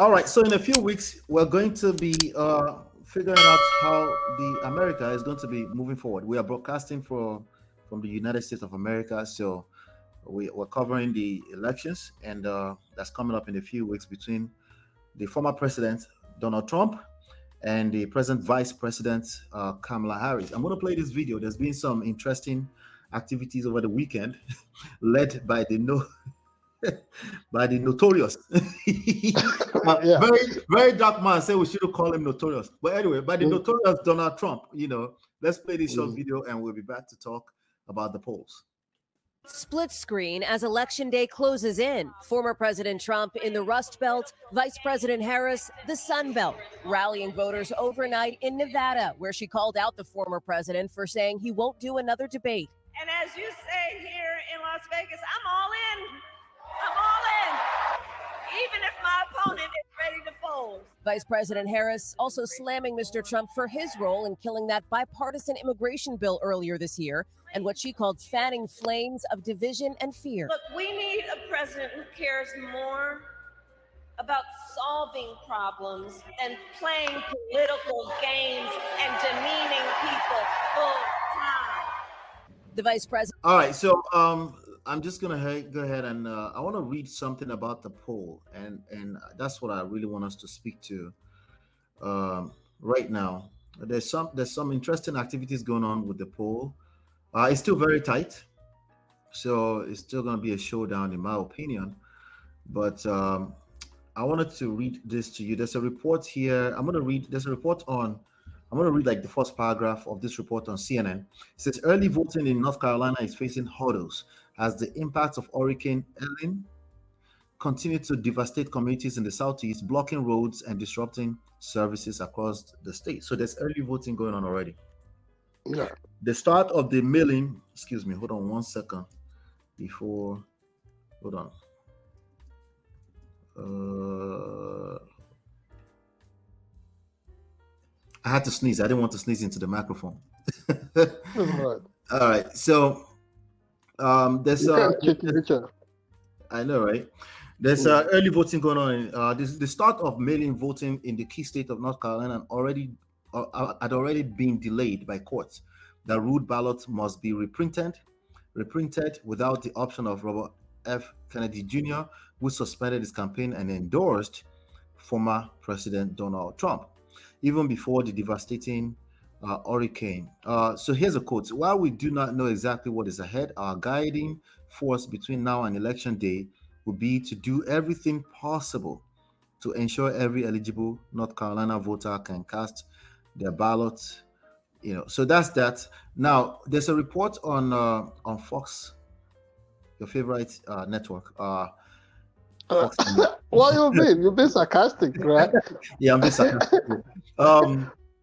All right. So in a few weeks, we're going to be figuring out how the America is going to be moving forward. We are broadcasting from the United States of America, so we're covering the elections, and that's coming up in a few weeks between the former president Donald Trump and the present vice president Kamala Harris. I'm going to play this video. There's been some interesting activities over the weekend, led by the no by the notorious, Yeah. very dark man. Say we shouldn't call him notorious, but anyway, by the notorious Donald Trump. Let's play this short video, and we'll be back to talk about the polls. Split screen as Election Day closes in. Former President Trump in the Rust Belt, Vice President Harris, the Sun Belt, rallying voters overnight in Nevada, where she called out the former president for saying he won't do another debate. And as you say here in Las Vegas, I'm all in. I'm all in. Even if my opponent is ready to fold. Vice President Harris also slamming Mr. Trump for his role in killing that bipartisan immigration bill earlier this year and what she called fanning flames of division and fear. Look, we need a president who cares more about solving problems than playing political games and demeaning people full time. The vice president. All right, so I'm just gonna go ahead and I want to read something about the poll, and that's what I really want us to speak to right now. There's some interesting activities going on with the poll. It's still very tight, so it's still gonna be a showdown in my opinion. But I wanted to read this to you. There's a report here. There's a report on. I'm going to read like the first paragraph of this report on CNN. It says early voting in North Carolina is facing hurdles as the impacts of Hurricane Helene continue to devastate communities in the southeast, blocking roads and disrupting services across the state. So there's early voting going on already. Yeah. The start of the mailing, excuse me, hold on one second before, hold on. I had to sneeze. I didn't want to sneeze into the microphone. All right. So there's I know, right? There's early voting going on. The start of mail-in voting in the key state of North Carolina had already been delayed by courts. The ruled ballots must be reprinted without the option of Robert F. Kennedy Jr., who suspended his campaign and endorsed former President Donald Trump, even before the devastating hurricane. So here's a quote. While we do not know exactly what is ahead, our guiding force between now and election day will be to do everything possible to ensure every eligible North Carolina voter can cast their ballot. So that's that. Now there's a report on Fox, your favorite network. What you mean? You've been sarcastic, right? Yeah, I'm being sarcastic.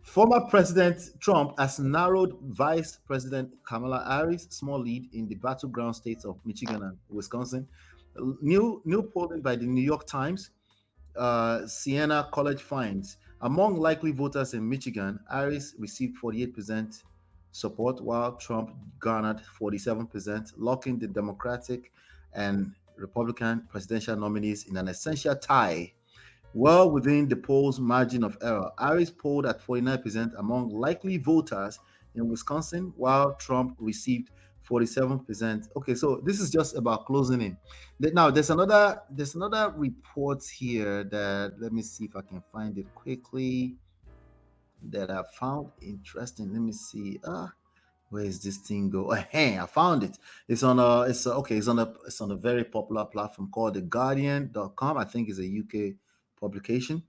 Former President Trump has narrowed Vice President Kamala Harris' small lead in the battleground states of Michigan and Wisconsin. New polling by the New York Times, Siena College finds among likely voters in Michigan, Harris received 48% support, while Trump garnered 47%, locking the Democratic and Republican presidential nominees in an essential tie. Well within the poll's margin of error, Harris polled at 49% among likely voters in Wisconsin, while Trump received 47%. Okay, so this is just about closing in. Now, there's another report here that, let me see if I can find it quickly, that I found interesting. Let me see. Where is this thing go? Hey, I found it. It's on a very popular platform called theguardian.com. I think it's a UK publication.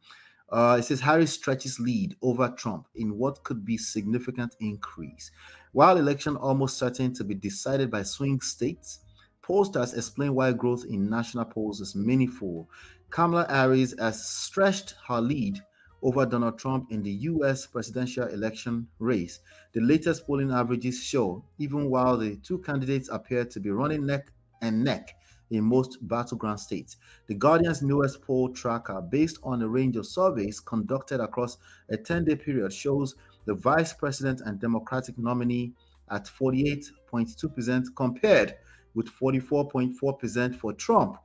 It says Harris stretches lead over Trump in what could be significant increase. While election almost certain to be decided by swing states, pollsters explain why growth in national polls is meaningful. Kamala Harris has stretched her lead over Donald Trump in the U.S. presidential election race. The latest polling averages show, even while the two candidates appear to be running neck and neck in most battleground states. The Guardian's newest poll tracker, based on a range of surveys conducted across a 10-day period, shows the vice president and Democratic nominee at 48.2% compared with 44.4% for Trump.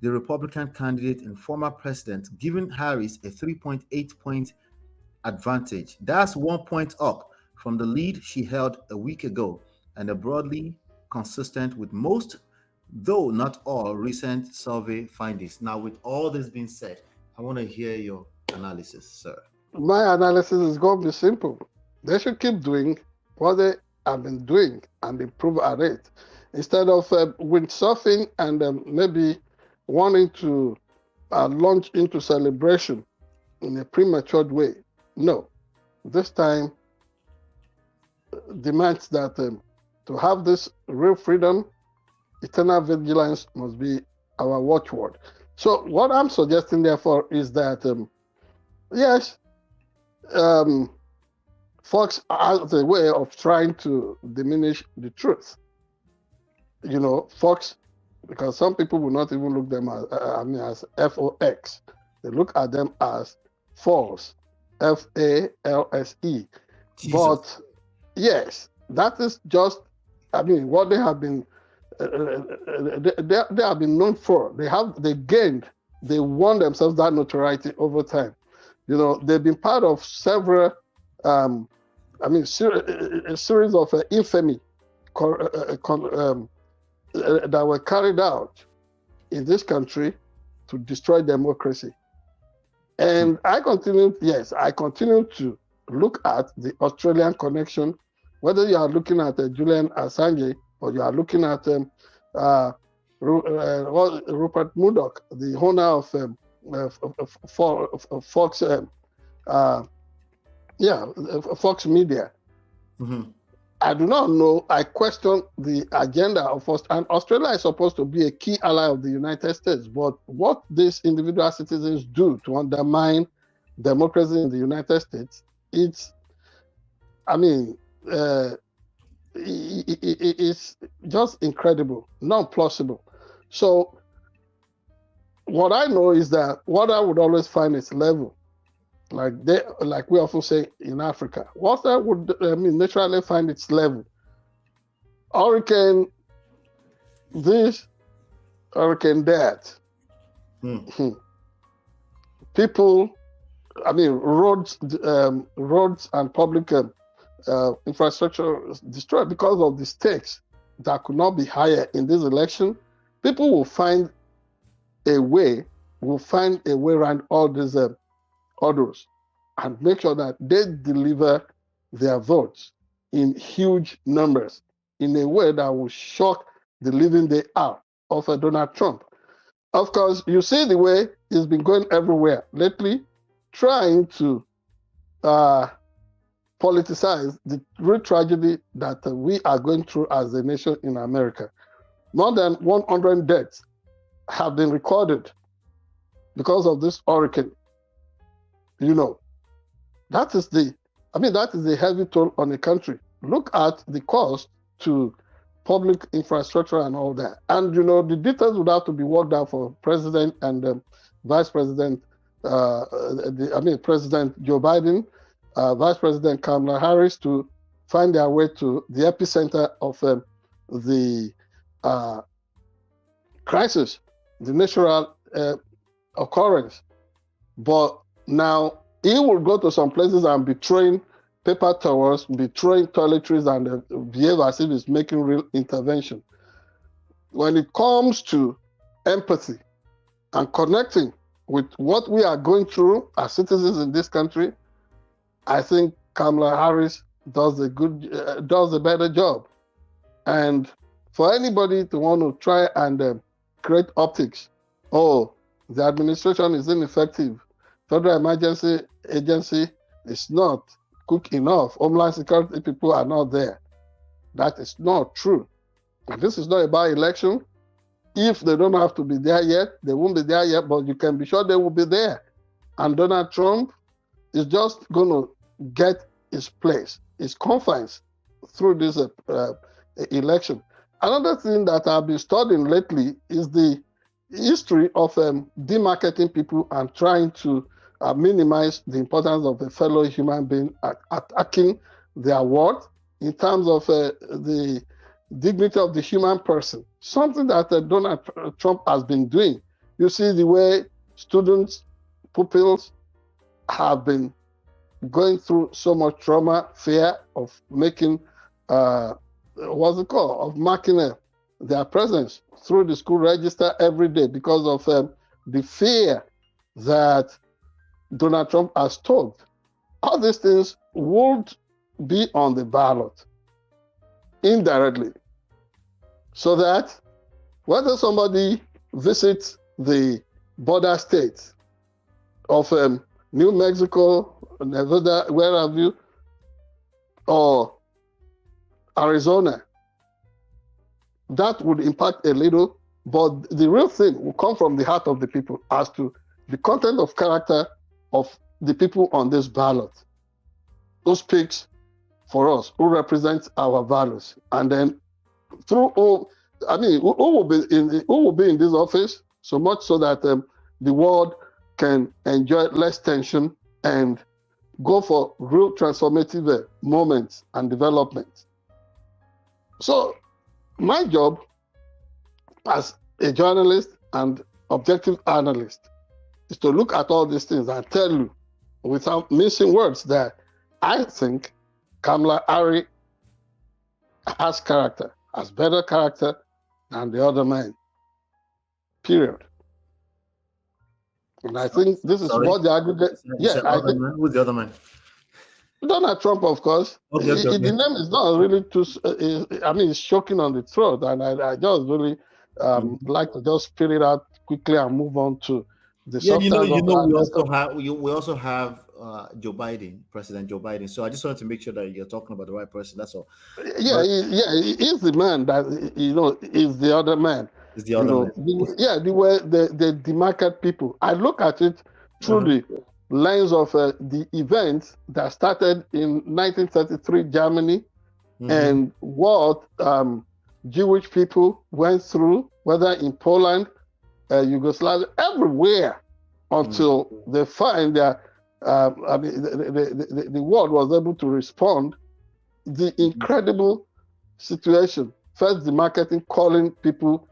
the Republican candidate and former president, giving Harris a 3.8-point advantage. That's 1 point up from the lead she held a week ago, and a broadly consistent with most, though not all, recent survey findings. Now, with all this being said, I want to hear your analysis, sir. My analysis is going to be simple. They should keep doing what they have been doing and improve at it, instead of windsurfing and maybe wanting to launch into celebration in a premature way. No, this time demands that to have this real freedom, eternal vigilance must be our watchword. So what I'm suggesting, therefore, is that yes, Fox has a way of trying to diminish the truth. You know, Fox, because some people will not even look them as FOX. They look at them as false, FALSE. But yes, that is just, what they have been, they have been known for. They won themselves that notoriety over time. You know, they've been part of several, a series of infamy that were carried out in this country to destroy democracy. And I continue to look at the Australian connection, whether you are looking at Julian Assange or you are looking at Rupert Murdoch, the owner of Fox, Fox Media. Mm-hmm. I do not know. I question the agenda of us. And Australia is supposed to be a key ally of the United States. But what these individual citizens do to undermine democracy in the United States, it's just incredible, not plausible. So what I know is that what I would always find is level. Like we often say in Africa, water would naturally find its level. Hurricane this, hurricane that. People, roads and public infrastructure destroyed because of the stakes that could not be higher in this election. People will find a way around all these orders and make sure that they deliver their votes in huge numbers in a way that will shock the living day out of Donald Trump. Of course, you see the way he's been going everywhere lately, trying to politicize the real tragedy that we are going through as a nation in America. More than 100 deaths have been recorded because of this hurricane. You know, that is the heavy toll on the country. Look at the cost to public infrastructure and all that. And, the details would have to be worked out for President and Vice President, President Joe Biden, Vice President Kamala Harris to find their way to the epicenter of the crisis, the natural occurrence. But now he will go to some places and be throwing paper towels, be throwing toiletries, and behave as if he's making real intervention. When it comes to empathy and connecting with what we are going through as citizens in this country, I think Kamala Harris does a better job. And for anybody to want to try and create optics, the administration is ineffective, Federal Emergency Agency is not quick enough, Homeland Security people are not there. That is not true. And this is not about election. If they don't have to be there yet, they won't be there yet, but you can be sure they will be there. And Donald Trump is just going to get his place, his confines through this election. Another thing that I've been studying lately is the history of demarketing people and trying to minimize the importance of a fellow human being attacking their worth in terms of the dignity of the human person. Something that Donald Trump has been doing You see the way students, pupils have been going through so much trauma, fear of making, what's it called, of marking their presence through the school register every day because of the fear that Donald Trump has told. All these things would be on the ballot indirectly, so that whether somebody visits the border states of New Mexico, Nevada, where have you, or Arizona, that would impact a little, but the real thing will come from the heart of the people as to the content of character of the people on this ballot, who speaks for us, who represents our values, and then through all, who will be in this office, so much so that the world can enjoy less tension and go for real transformative moments and development. So my job as a journalist and objective analyst is to look at all these things and tell you without missing words that I think Kamala Harris has character, has better character than the other man. Period. And I think this is what the aggregate. Yeah, who's the other man? Donald Trump, of course. Okay. The name is not really too. It's shocking on the throat, and I just really like to just spit it out quickly and move on to the substance. We also have Joe Biden, President Joe Biden. So I just wanted to make sure that you're talking about the right person. That's all. Yeah, he's the man that is the other man. Is the other man. The way they demarcate people. I look at it through the lens of the events that started in 1933 Germany and what Jewish people went through, whether in Poland, Yugoslavia, everywhere, until they find that the world was able to respond. The incredible situation, first the marketing, calling people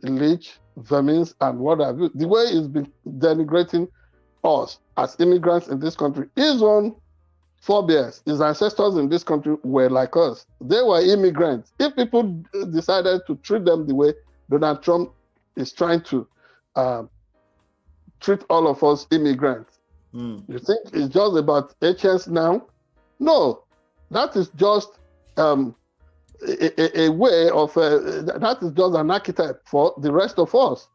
leech, vermins, and what have you. The way it's been denigrating us as immigrants in this country. His own forebears, his ancestors in this country were like us. They were immigrants. If people decided to treat them the way Donald Trump is trying to treat all of us immigrants, you think it's just about HNs now? No, that is just a way of, that is just an archetype for the rest of us.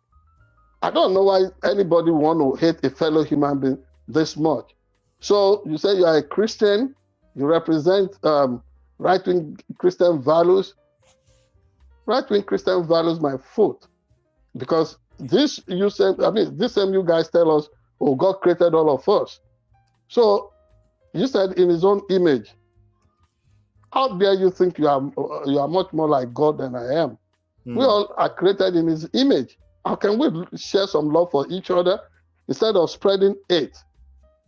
I don't know why anybody want to hate a fellow human being this much. So you say you are a Christian, you represent right-wing Christian values. Right-wing Christian values my foot, because this same you guys tell us, oh, God created all of us. So you said in His own image. How dare you think you are much more like God than I am? We all are created in His image. How can we share some love for each other instead of spreading hate?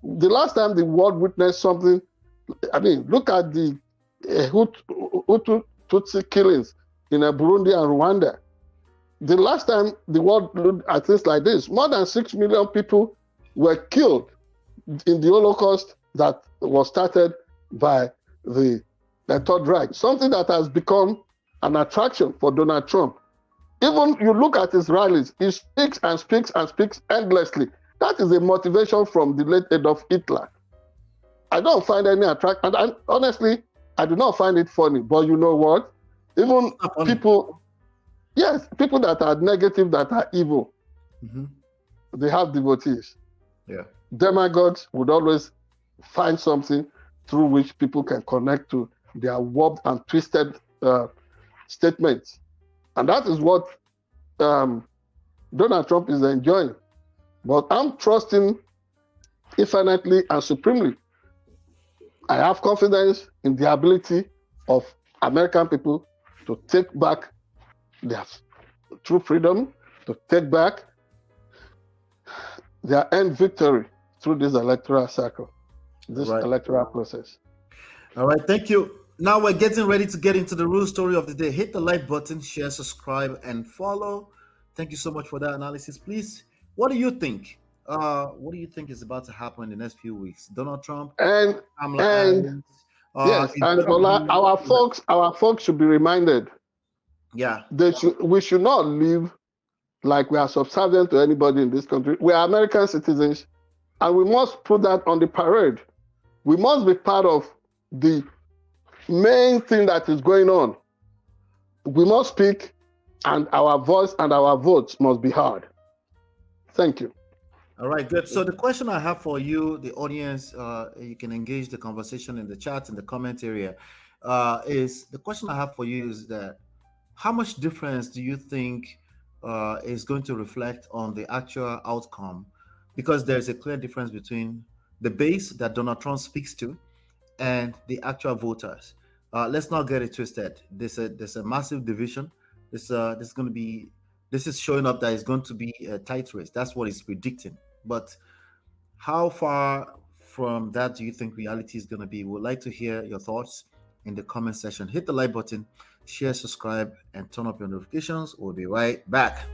The last time the world witnessed something, look at the Hutu Tutsi killings in Burundi and Rwanda. The last time the world looked at things like this, more than 6 million people were killed in the Holocaust that was started by the Third Reich, something that has become an attraction for Donald Trump. Even you look at his rallies, he speaks and speaks and speaks endlessly. That is a motivation from the late Adolf Hitler. I don't find any attraction, and honestly, I do not find it funny. But you know what? Even people that are negative, that are evil, they have devotees. Yeah. Demagogues would always find something through which people can connect to their warped and twisted statements. And that is what Donald Trump is enjoying. But I'm trusting infinitely and supremely. I have confidence in the ability of American people to take back their true freedom, to take back their end victory through this electoral cycle, this electoral process. All right, thank you. Now we're getting ready to get into the real story of the day. Hit the like button, share, subscribe, and follow Thank you so much for that analysis. Please, what do you think? What do you think is about to happen in the next few weeks? Donald Trump, And Kamala and Harris. yes, Is and gonna Ola, be- our folks should be reminded yeah, we should not live like we are subservient to anybody in this country. We are American citizens, and we must put that on the parade. We must be part of the main thing that is going on. We must speak, and our voice and our votes must be heard. Thank you. all right, good. So the question I have for you, the audience, you can engage the conversation in the chat in the comment area. Is the question I have for you is that how much difference do you think is going to reflect on the actual outcome? Because there's a clear difference between the base that Donald Trump speaks to and the actual voters. Let's not get it twisted. There's a massive division. This is going to be this is showing up that it's going to be a tight race. That's what it's predicting. But how far from that do you think reality is going to be? We'd like to hear your thoughts in the comment section. Hit the like button, share, subscribe, and turn up your notifications. We'll be right back.